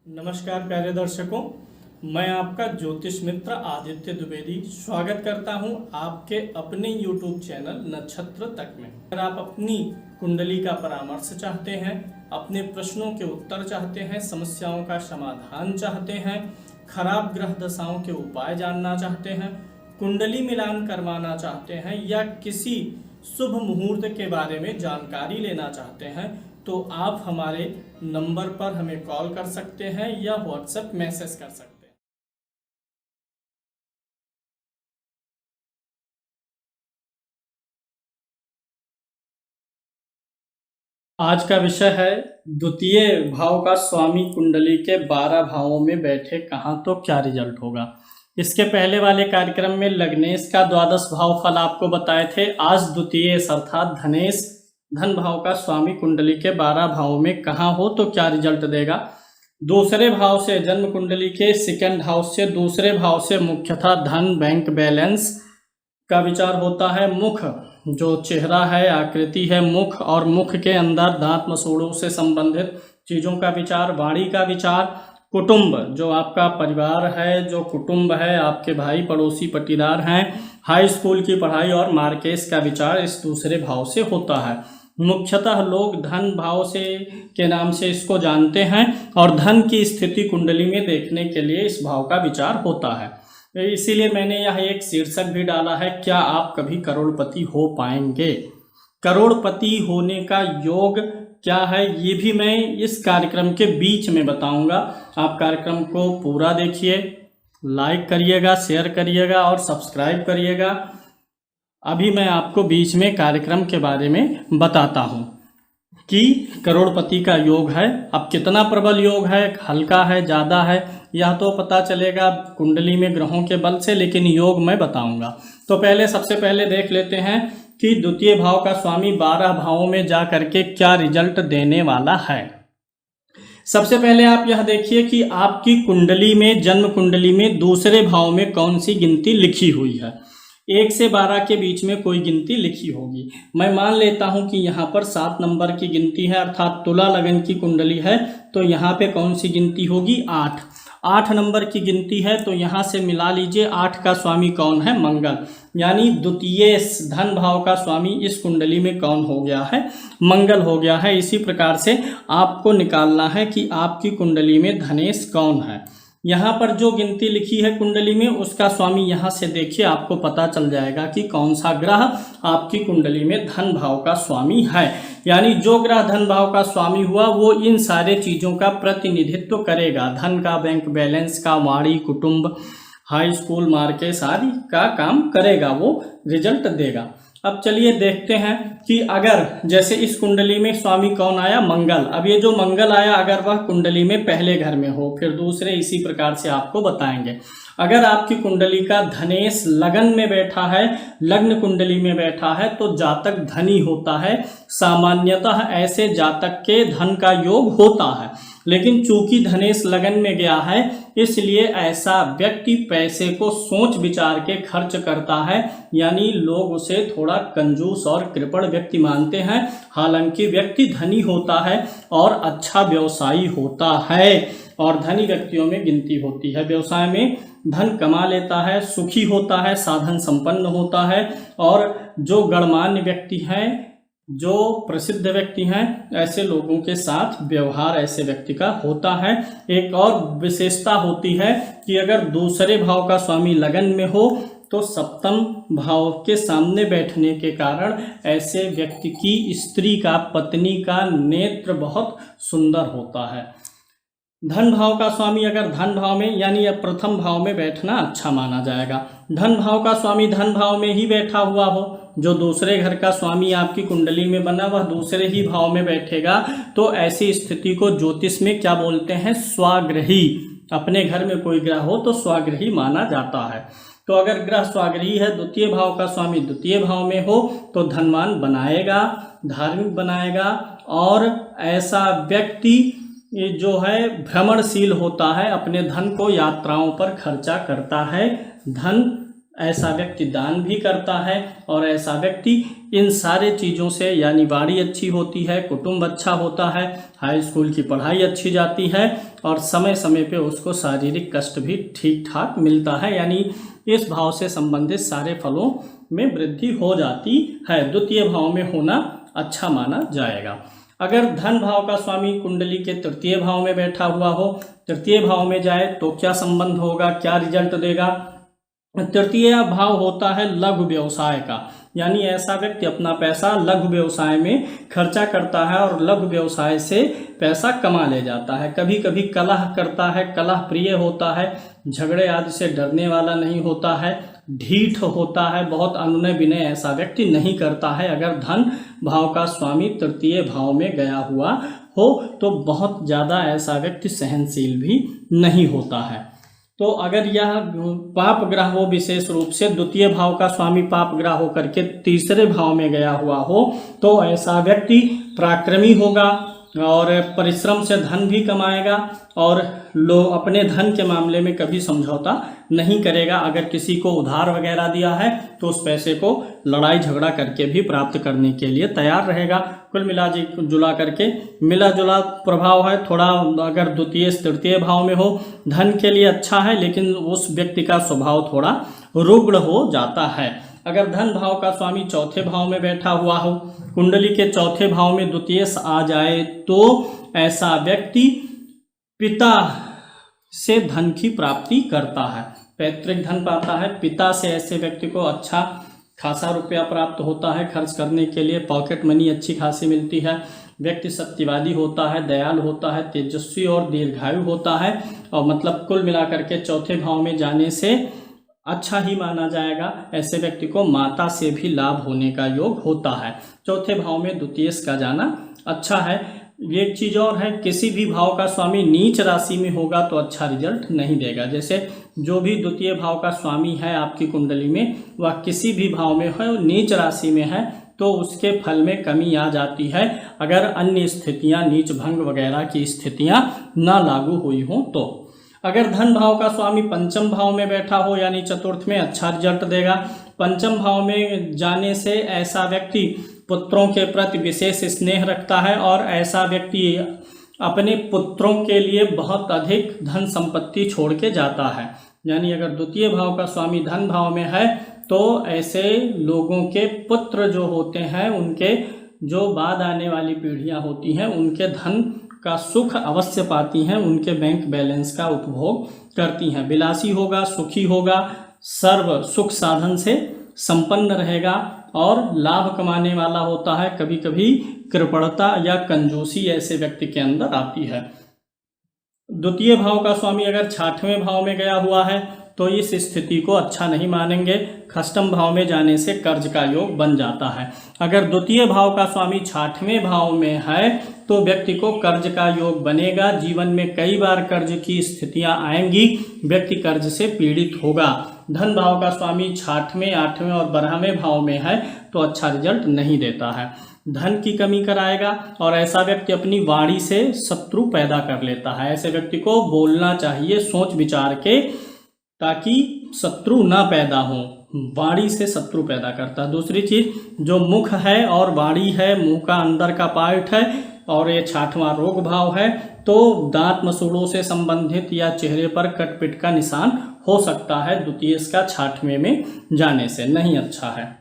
नमस्कार प्यारे दर्शकों, मैं आपका ज्योतिष मित्र आदित्य द्विवेदी स्वागत करता हूं आपके अपने YouTube चैनल नक्षत्र तक में। अगर आप अपनी कुंडली का परामर्श चाहते हैं, अपने प्रश्नों के उत्तर चाहते हैं, समस्याओं का समाधान चाहते हैं, खराब ग्रह दशाओं के उपाय जानना चाहते हैं, कुंडली मिलान करवाना चाहते हैं या किसी शुभ मुहूर्त के बारे में जानकारी लेना चाहते हैं तो आप हमारे नंबर पर हमें कॉल कर सकते हैं या व्हाट्सएप मैसेज कर सकते हैं। आज का विषय है द्वितीय भाव का स्वामी कुंडली के 12 भावों में बैठे कहाँ तो क्या रिजल्ट होगा। इसके पहले वाले कार्यक्रम में लग्नेश का द्वादश भाव फल आपको बताए थे। आज द्वितीय अर्थात धनेश धन भाव का स्वामी कुंडली के 12 भावों में कहाँ हो तो क्या रिजल्ट देगा। दूसरे भाव से जन्म कुंडली के सेकंड हाउस से दूसरे भाव से मुख्यतः धन बैंक बैलेंस का विचार होता है। मुख जो चेहरा है, आकृति है मुख, और मुख के अंदर दांत मसूड़ों से संबंधित चीज़ों का विचार, वाणी का विचार, कुटुंब जो आपका परिवार है, जो कुटुंब है, आपके भाई पड़ोसी पट्टीदार हैं, हाई स्कूल की पढ़ाई और मार्केस का विचार इस दूसरे भाव से होता है। मुख्यतः लोग धन भाव से के नाम से इसको जानते हैं और धन की स्थिति कुंडली में देखने के लिए इस भाव का विचार होता है। इसीलिए मैंने यह एक शीर्षक भी डाला है, क्या आप कभी करोड़पति हो पाएंगे। करोड़पति होने का योग क्या है ये भी मैं इस कार्यक्रम के बीच में बताऊंगा। आप कार्यक्रम को पूरा देखिए, लाइक करिएगा, शेयर करिएगा और सब्सक्राइब करिएगा। अभी मैं आपको बीच में कार्यक्रम के बारे में बताता हूँ कि करोड़पति का योग है। अब कितना प्रबल योग है, हल्का है, ज़्यादा है, यह तो पता चलेगा कुंडली में ग्रहों के बल से, लेकिन योग मैं बताऊंगा। तो सबसे पहले देख लेते हैं कि द्वितीय भाव का स्वामी 12 भावों में जा करके क्या रिजल्ट देने वाला है। सबसे पहले आप यह देखिए कि आपकी कुंडली में, जन्म कुंडली में दूसरे भाव में कौन सी गिनती लिखी हुई है। 1 से 12 के बीच में कोई गिनती लिखी होगी। मैं मान लेता हूं कि यहाँ पर 7 नंबर की गिनती है, अर्थात तुला लगन की कुंडली है, तो यहाँ पे कौन सी गिनती होगी, 8 नंबर की गिनती है, तो यहाँ से मिला लीजिए 8 का स्वामी कौन है, मंगल। यानी द्वितीय धन भाव का स्वामी इस कुंडली में कौन हो गया है, मंगल हो गया है। इसी प्रकार से आपको निकालना है कि आपकी कुंडली में धनेश कौन है। यहाँ पर जो गिनती लिखी है कुंडली में उसका स्वामी यहाँ से देखिए, आपको पता चल जाएगा कि कौन सा ग्रह आपकी कुंडली में धन भाव का स्वामी है। यानी जो ग्रह धन भाव का स्वामी हुआ वो इन सारे चीज़ों का प्रतिनिधित्व करेगा। धन का, बैंक बैलेंस का, वाणी, कुटुंब, हाई स्कूल, मार्केस आदि का काम करेगा, वो रिजल्ट देगा। अब चलिए देखते हैं कि अगर जैसे इस कुंडली में स्वामी कौन आया, मंगल। अब ये जो मंगल आया अगर वह कुंडली में पहले घर में हो, फिर दूसरे, इसी प्रकार से आपको बताएंगे। अगर आपकी कुंडली का धनेश लगन में बैठा है, लग्न कुंडली में बैठा है, तो जातक धनी होता है। सामान्यतः ऐसे जातक के धन का योग होता है, लेकिन चूंकि धनेश लगन में गया है इसलिए ऐसा व्यक्ति पैसे को सोच विचार के खर्च करता है। यानी लोग उसे थोड़ा कंजूस और कृपण व्यक्ति मानते हैं। हालांकि व्यक्ति धनी होता है और अच्छा व्यवसायी होता है, और धनी व्यक्तियों में गिनती होती है। व्यवसाय में धन कमा लेता है, सुखी होता है, साधन संपन्न होता है, और जो गणमान्य व्यक्ति हैं, जो प्रसिद्ध व्यक्ति हैं, ऐसे लोगों के साथ व्यवहार ऐसे व्यक्ति का होता है। एक और विशेषता होती है कि अगर दूसरे भाव का स्वामी लगन में हो तो सप्तम भाव के सामने बैठने के कारण ऐसे व्यक्ति की स्त्री का, पत्नी का नेत्र बहुत सुंदर होता है। धन भाव का स्वामी अगर धन भाव में, यानी अब प्रथम भाव में बैठना अच्छा माना जाएगा। धन भाव का स्वामी धन भाव में ही बैठा हुआ हो, जो दूसरे घर का स्वामी आपकी कुंडली में बना वह दूसरे ही भाव में बैठेगा, तो ऐसी स्थिति को ज्योतिष में क्या बोलते हैं, स्वाग्रही। अपने घर में कोई ग्रह हो तो स्वाग्रही माना जाता है। तो अगर ग्रह स्वाग्रही है, द्वितीय भाव का स्वामी द्वितीय भाव में हो, तो धनवान बनाएगा, धार्मिक बनाएगा, और ऐसा व्यक्ति जो है भ्रमणशील होता है, अपने धन को यात्राओं पर खर्चा करता है। धन ऐसा व्यक्ति दान भी करता है और ऐसा व्यक्ति इन सारे चीज़ों से, यानी वाणी अच्छी होती है, कुटुंब अच्छा होता है, हाई स्कूल की पढ़ाई अच्छी जाती है और समय समय पे उसको शारीरिक कष्ट भी ठीक ठाक मिलता है, यानी इस भाव से संबंधित सारे फलों में वृद्धि हो जाती है। द्वितीय भाव में होना अच्छा माना जाएगा। अगर धन भाव का स्वामी कुंडली के तृतीय भाव में बैठा हुआ हो, तृतीय भाव में जाए तो क्या संबंध होगा, क्या रिजल्ट देगा। तृतीय भाव होता है लघु व्यवसाय का, यानी ऐसा व्यक्ति अपना पैसा लघु व्यवसाय में खर्चा करता है और लघु व्यवसाय से पैसा कमा ले जाता है। कभी कभी कलह करता है, कलह प्रिय होता है, झगड़े आदि से डरने वाला नहीं होता है, ढीठ होता है, बहुत अनुनय विनय ऐसा व्यक्ति नहीं करता है। अगर धन भाव का स्वामी तृतीय भाव में गया हुआ हो तो बहुत ज़्यादा ऐसा व्यक्ति सहनशील भी नहीं होता है। तो अगर यह पाप ग्रह हो, विशेष रूप से द्वितीय भाव का स्वामी पाप ग्रह होकर के तीसरे भाव में गया हुआ हो, तो ऐसा व्यक्ति पराक्रमी होगा और परिश्रम से धन भी कमाएगा और अपने धन के मामले में कभी समझौता नहीं करेगा। अगर किसी को उधार वगैरह दिया है तो उस पैसे को लड़ाई झगड़ा करके भी प्राप्त करने के लिए तैयार रहेगा। कुल जुला करके मिला जुला प्रभाव है। थोड़ा अगर द्वितीय तृतीय भाव में हो धन के लिए अच्छा है, लेकिन उस व्यक्ति का स्वभाव थोड़ा रुग्ण हो जाता है। अगर धन भाव का स्वामी चौथे भाव में बैठा हुआ हो, कुंडली के चौथे भाव में द्वितीय आ जाए, तो ऐसा व्यक्ति पिता से धन की प्राप्ति करता है, पैतृक धन पाता है। पिता से ऐसे व्यक्ति को अच्छा खासा रुपया प्राप्त होता है खर्च करने के लिए, पॉकेट मनी अच्छी खासी मिलती है। व्यक्ति सत्यवादी होता है, दयालु होता है, तेजस्वी और दीर्घायु होता है। और मतलब कुल मिलाकर के चौथे भाव में जाने से अच्छा ही माना जाएगा। ऐसे व्यक्ति को माता से भी लाभ होने का योग होता है। चौथे भाव में द्वितीय का जाना अच्छा है। एक चीज़ और है, किसी भी भाव का स्वामी नीच राशि में होगा तो अच्छा रिजल्ट नहीं देगा। जैसे जो भी द्वितीय भाव का स्वामी है आपकी कुंडली में, वह किसी भी भाव में है, नीच राशि में है, तो उसके फल में कमी आ जाती है अगर अन्य स्थितियां, नीच भंग वगैरह की स्थितियां ना लागू हुई हों तो। अगर धन भाव का स्वामी पंचम भाव में बैठा हो, यानी चतुर्थ में, अच्छा रिजल्ट देगा। पंचम भाव में जाने से ऐसा व्यक्ति पुत्रों के प्रति विशेष स्नेह रखता है और ऐसा व्यक्ति अपने पुत्रों के लिए बहुत अधिक धन संपत्ति छोड़ के जाता है। यानी अगर द्वितीय भाव का स्वामी धन भाव में है तो ऐसे लोगों के पुत्र जो होते हैं, उनके जो बाद आने वाली पीढ़ियां होती हैं, उनके धन का सुख अवश्य पाती हैं, उनके बैंक बैलेंस का उपभोग करती हैं। विलासी होगा, सुखी होगा, सर्व सुख साधन से संपन्न रहेगा और लाभ कमाने वाला होता है। कभी कभी कृपणता या कंजूसी ऐसे व्यक्ति के अंदर आती है। द्वितीय भाव का स्वामी अगर छठवें भाव में गया हुआ है तो इस स्थिति को अच्छा नहीं मानेंगे। खष्टम भाव में जाने से कर्ज का योग बन जाता है। अगर द्वितीय भाव का स्वामी छठवें भाव में है तो व्यक्ति को कर्ज का योग बनेगा। जीवन में कई बार कर्ज की स्थितियां आएंगी, व्यक्ति कर्ज से पीड़ित होगा। धन भाव का स्वामी छठवें, आठवें और 12वें भाव में है तो अच्छा रिजल्ट नहीं देता है, धन की कमी कराएगा और ऐसा व्यक्ति अपनी वाणी से शत्रु पैदा कर लेता है। ऐसे व्यक्ति को बोलना चाहिए सोच विचार के, ताकि शत्रु ना पैदा हो। वाणी से शत्रु पैदा करता है। दूसरी चीज, जो मुख है और वाणी है, मुंह का अंदर का पार्ट है और ये छठवां रोग भाव है, तो दांत मसूड़ों से संबंधित या चेहरे पर कटपिट का निशान हो सकता है। द्वितीय का छठवें में जाने से नहीं अच्छा है।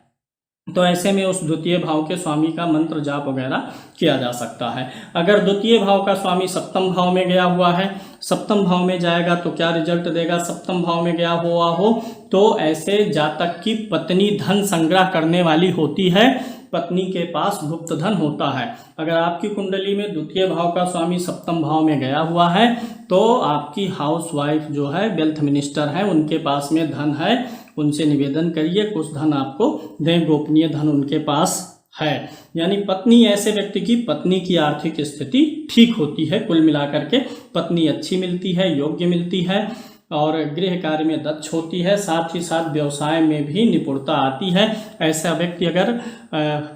तो ऐसे में उस द्वितीय भाव के स्वामी का मंत्र जाप वगैरह किया जा सकता है। अगर द्वितीय भाव का स्वामी सप्तम भाव में गया हुआ है, सप्तम भाव में जाएगा तो क्या रिजल्ट देगा। सप्तम भाव में गया हुआ हो तो ऐसे जातक की पत्नी धन संग्रह करने वाली होती है, पत्नी के पास गुप्त धन होता है। अगर आपकी कुंडली में द्वितीय भाव का स्वामी सप्तम भाव में गया हुआ है तो आपकी हाउसवाइफ जो है, वेल्थ मिनिस्टर है, उनके पास में धन है, उनसे निवेदन करिए कुछ धन आपको दें, गोपनीय धन उनके पास है। यानी पत्नी, ऐसे व्यक्ति की पत्नी की आर्थिक स्थिति ठीक होती है। कुल मिलाकर के पत्नी अच्छी मिलती है, योग्य मिलती है और गृह कार्य में दक्ष होती है, साथ ही साथ व्यवसाय में भी निपुणता आती है। ऐसा व्यक्ति अगर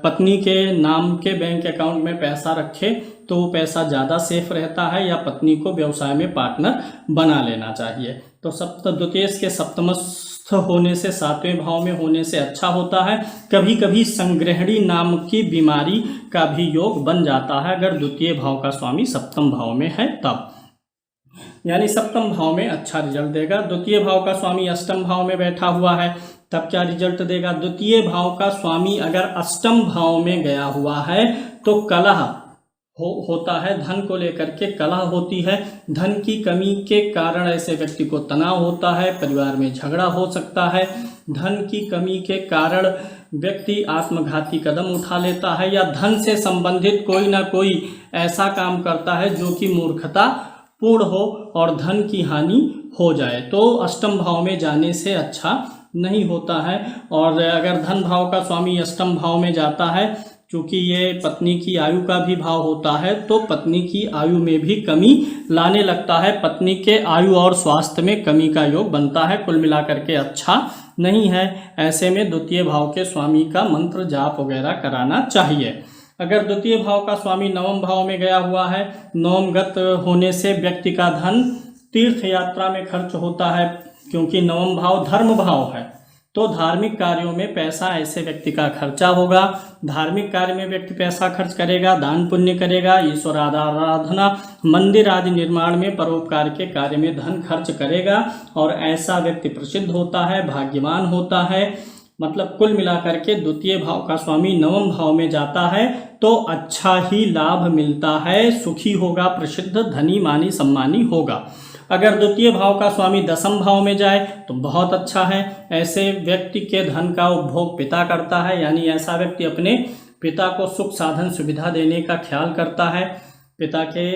पत्नी के नाम के बैंक अकाउंट में पैसा रखे तो वो पैसा ज़्यादा सेफ रहता है, या पत्नी को व्यवसाय में पार्टनर बना लेना चाहिए। तो द्वितीय के सप्तम होने से, 7वें भाव में होने से अच्छा होता है। कभी कभी संग्रहणी नाम की बीमारी का भी योग बन जाता है अगर द्वितीय भाव का स्वामी सप्तम भाव में है तब, यानी सप्तम भाव में अच्छा रिजल्ट देगा। द्वितीय भाव का स्वामी अष्टम भाव में बैठा हुआ है तब क्या रिजल्ट देगा? द्वितीय भाव का स्वामी अगर अष्टम भाव में गया हुआ है तो कलह होता है, धन को लेकर के कलह होती है, धन की कमी के कारण ऐसे व्यक्ति को तनाव होता है, परिवार में झगड़ा हो सकता है, धन की कमी के कारण व्यक्ति आत्मघाती कदम उठा लेता है, या धन से संबंधित कोई ना कोई ऐसा काम करता है जो कि मूर्खता पूर्ण हो और धन की हानि हो जाए। तो अष्टम भाव में जाने से अच्छा नहीं होता है। और अगर धन भाव का स्वामी अष्टम भाव में जाता है, क्योंकि ये पत्नी की आयु का भी भाव होता है, तो पत्नी की आयु में भी कमी लाने लगता है, पत्नी के आयु और स्वास्थ्य में कमी का योग बनता है। कुल मिलाकर के अच्छा नहीं है। ऐसे में द्वितीय भाव के स्वामी का मंत्र जाप वगैरह कराना चाहिए। अगर द्वितीय भाव का स्वामी नवम भाव में गया हुआ है, नवमगत होने से व्यक्ति का धन तीर्थ यात्रा में खर्च होता है, क्योंकि नवम भाव धर्म भाव है, तो धार्मिक कार्यों में पैसा ऐसे व्यक्ति का खर्चा होगा। धार्मिक कार्य में व्यक्ति पैसा खर्च करेगा, दान पुण्य करेगा, ईश्वर आराधना, मंदिर आदि निर्माण में, परोपकार के कार्य में धन खर्च करेगा, और ऐसा व्यक्ति प्रसिद्ध होता है, भाग्यवान होता है। मतलब कुल मिलाकर के द्वितीय भाव का स्वामी नवम भाव में जाता है तो अच्छा ही लाभ मिलता है, सुखी होगा, प्रसिद्ध, धनी, मानी, सम्मानी होगा। अगर द्वितीय भाव का स्वामी दसम भाव में जाए तो बहुत अच्छा है। ऐसे व्यक्ति के धन का उपभोग पिता करता है, यानी ऐसा व्यक्ति अपने पिता को सुख साधन सुविधा देने का ख्याल करता है, पिता के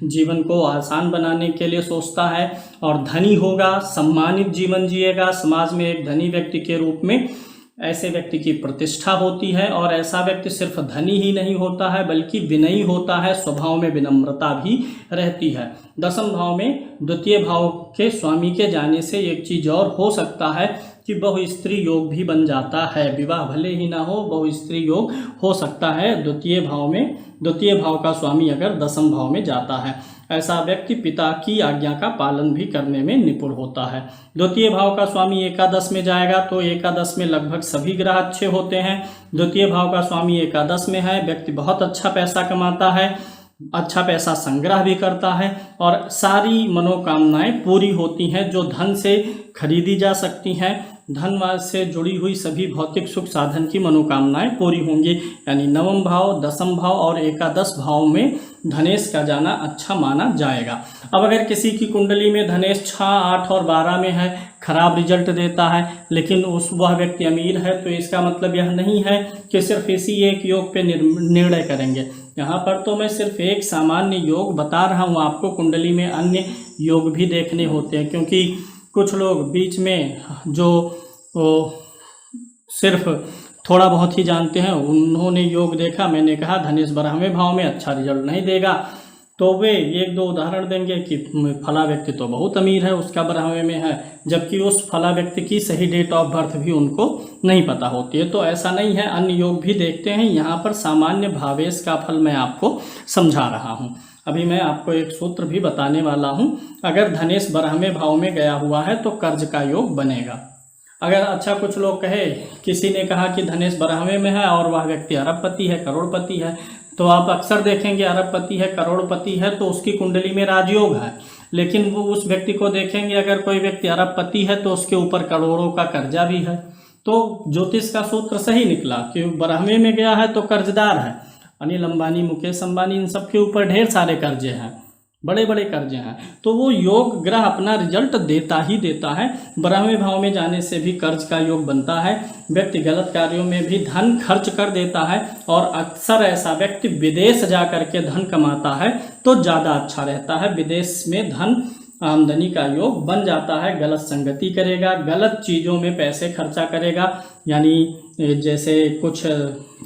जीवन को आसान बनाने के लिए सोचता है, और धनी होगा, सम्मानित जीवन जिएगा, समाज में एक धनी व्यक्ति के रूप में ऐसे व्यक्ति की प्रतिष्ठा होती है। और ऐसा व्यक्ति सिर्फ धनी ही नहीं होता है बल्कि विनयी होता है, स्वभाव में विनम्रता भी रहती है। दसम भाव में द्वितीय भाव के स्वामी के जाने से एक चीज और हो सकता है कि बहुस्त्री योग भी बन जाता है, विवाह भले ही ना हो, बहुस्त्री योग हो सकता है द्वितीय भाव में। द्वितीय भाव का स्वामी अगर दसम भाव में जाता है, ऐसा व्यक्ति पिता की आज्ञा का पालन भी करने में निपुण होता है। द्वितीय भाव का स्वामी एकादश में जाएगा तो एकादश में लगभग सभी ग्रह अच्छे होते हैं। द्वितीय भाव का स्वामी एकादश में है, व्यक्ति बहुत अच्छा पैसा कमाता है, अच्छा पैसा संग्रह भी करता है, और सारी मनोकामनाएं पूरी होती हैं जो धन से खरीदी जा सकती हैं। धन से जुड़ी हुई सभी भौतिक सुख साधन की मनोकामनाएं पूरी होंगी। यानी नवम भाव, दसम भाव और एकादश भाव में धनेश का जाना अच्छा माना जाएगा। अब अगर किसी की कुंडली में धनेश 6, 8 और 12 में है, खराब रिजल्ट देता है, लेकिन वह व्यक्ति अमीर है, तो इसका मतलब यह नहीं है कि सिर्फ इसी एक योग पे निर्णय करेंगे। यहाँ पर तो मैं सिर्फ एक सामान्य योग बता रहा हूँ आपको, कुंडली में अन्य योग भी देखने होते हैं, क्योंकि कुछ लोग बीच में जो सिर्फ थोड़ा बहुत ही जानते हैं, उन्होंने योग देखा, मैंने कहा धनेश 12वें भाव में अच्छा रिजल्ट नहीं देगा, तो वे एक दो उदाहरण देंगे कि फला व्यक्ति तो बहुत अमीर है, उसका 12वें में है, जबकि उस फला व्यक्ति की सही डेट ऑफ बर्थ भी उनको नहीं पता होती है। तो ऐसा नहीं है, अन्य योग भी देखते हैं। यहाँ पर सामान्य भावेश का फल मैं आपको समझा रहा हूँ। अभी मैं आपको एक सूत्र भी बताने वाला हूँ। अगर धनेश 12वें भाव में गया हुआ है तो कर्ज का योग बनेगा। अगर अच्छा कुछ लोग कहे, किसी ने कहा कि धनेश 12वें में है और वह व्यक्ति अरबपति है, करोड़पति है, तो आप अक्सर देखेंगे अरबपति है, करोड़पति है तो उसकी कुंडली में राजयोग है, लेकिन वो उस व्यक्ति को देखेंगे अगर कोई व्यक्ति अरबपति है तो उसके ऊपर करोड़ों का कर्जा भी है। तो ज्योतिष का सूत्र सही निकला कि 12वें में गया है तो कर्जदार है। अनिल अंबानी, मुकेश अंबानी, इन सब के ऊपर ढेर सारे कर्जे हैं, बड़े बड़े कर्जे हैं। तो वो योग ग्रह अपना रिजल्ट देता ही देता है। 12वें भाव में जाने से भी कर्ज का योग बनता है। व्यक्ति गलत कार्यों में भी धन खर्च कर देता है, और अक्सर ऐसा व्यक्ति विदेश जा करके धन कमाता है तो ज़्यादा अच्छा रहता है। विदेश में धन आमदनी का योग बन जाता है। गलत संगति करेगा, गलत चीज़ों में पैसे खर्चा करेगा, यानी जैसे कुछ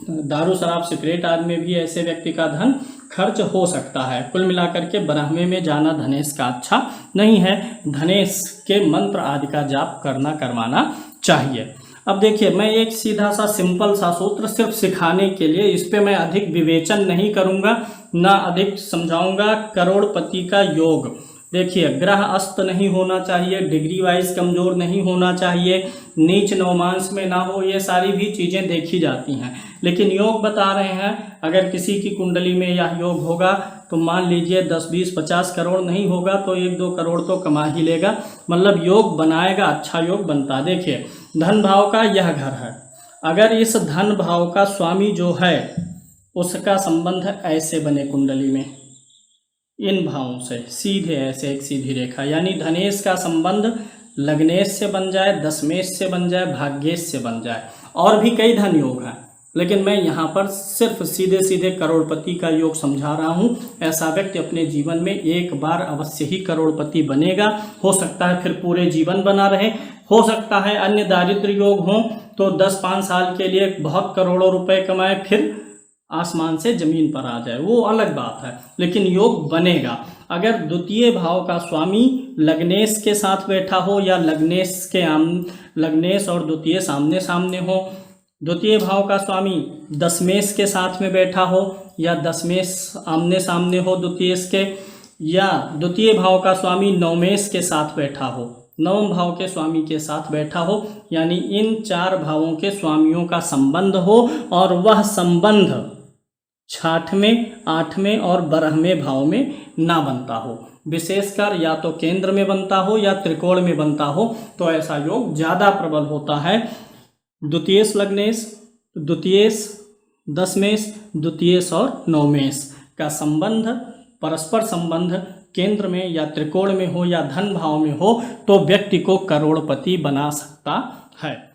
दारू शराब सिगरेट आदि में भी ऐसे व्यक्ति का धन खर्च हो सकता है। कुल मिलाकर के 12वें में जाना धनेश का अच्छा नहीं है। धनेश के मंत्र आदि का जाप करवाना चाहिए। अब देखिए, मैं एक सीधा सा सिंपल सा सूत्र सिर्फ सिखाने के लिए, इस पे मैं अधिक विवेचन नहीं करूँगा, ना अधिक समझाऊँगा। करोड़पति का योग देखिए, ग्रह अस्त नहीं होना चाहिए, डिग्री वाइज कमजोर नहीं होना चाहिए, नीच नवमांश में ना हो, ये सारी भी चीज़ें देखी जाती हैं। लेकिन योग बता रहे हैं, अगर किसी की कुंडली में यह योग होगा तो मान लीजिए 10, 20, 50 करोड़ नहीं होगा तो 1-2 करोड़ तो कमा ही लेगा, मतलब योग बनाएगा, अच्छा योग बनता है। देखिए, धन भाव का यह घर है, अगर इस धन भाव का स्वामी जो है उसका संबंध ऐसे बने कुंडली में इन भावों से सीधे, ऐसे एक सीधी रेखा, यानी धनेश का संबंध लग्नेश से बन जाए, दशमेश से बन जाए, भाग्येश से बन जाए, और भी कई धन योग हैं, लेकिन मैं यहाँ पर सिर्फ सीधे सीधे करोड़पति का योग समझा रहा हूँ। ऐसा व्यक्ति अपने जीवन में एक बार अवश्य ही करोड़पति बनेगा। हो सकता है फिर पूरे जीवन बना रहे, हो सकता है अन्य दारिद्र्य योग हों तो 10-5 साल के लिए बहुत करोड़ों रुपए कमाए, फिर आसमान से जमीन पर आ जाए, वो अलग बात है, लेकिन योग बनेगा। अगर द्वितीय भाव का स्वामी लग्नेश के साथ बैठा हो या लग्नेश और द्वितीय सामने सामने हो, द्वितीय भाव का स्वामी दशमेश के साथ में बैठा हो या दशमेश आमने सामने हो द्वितीय के, या द्वितीय भाव का स्वामी नवमेश के साथ बैठा हो, नवम भाव के स्वामी के साथ बैठा हो, यानी इन 4 भावों के स्वामियों का संबंध हो और वह संबंध 6वें, 8वें और 12वें भाव में ना बनता हो, विशेषकर या तो केंद्र में बनता हो या त्रिकोण में बनता हो, तो ऐसा योग ज़्यादा प्रबल होता है। द्वितीयेश लग्नेश, द्वितीयेश दशमेश, द्वितीयेश और नवमेश का संबंध, परस्पर संबंध केंद्र में या त्रिकोण में हो या धन भाव में हो तो व्यक्ति को करोड़पति बना सकता है।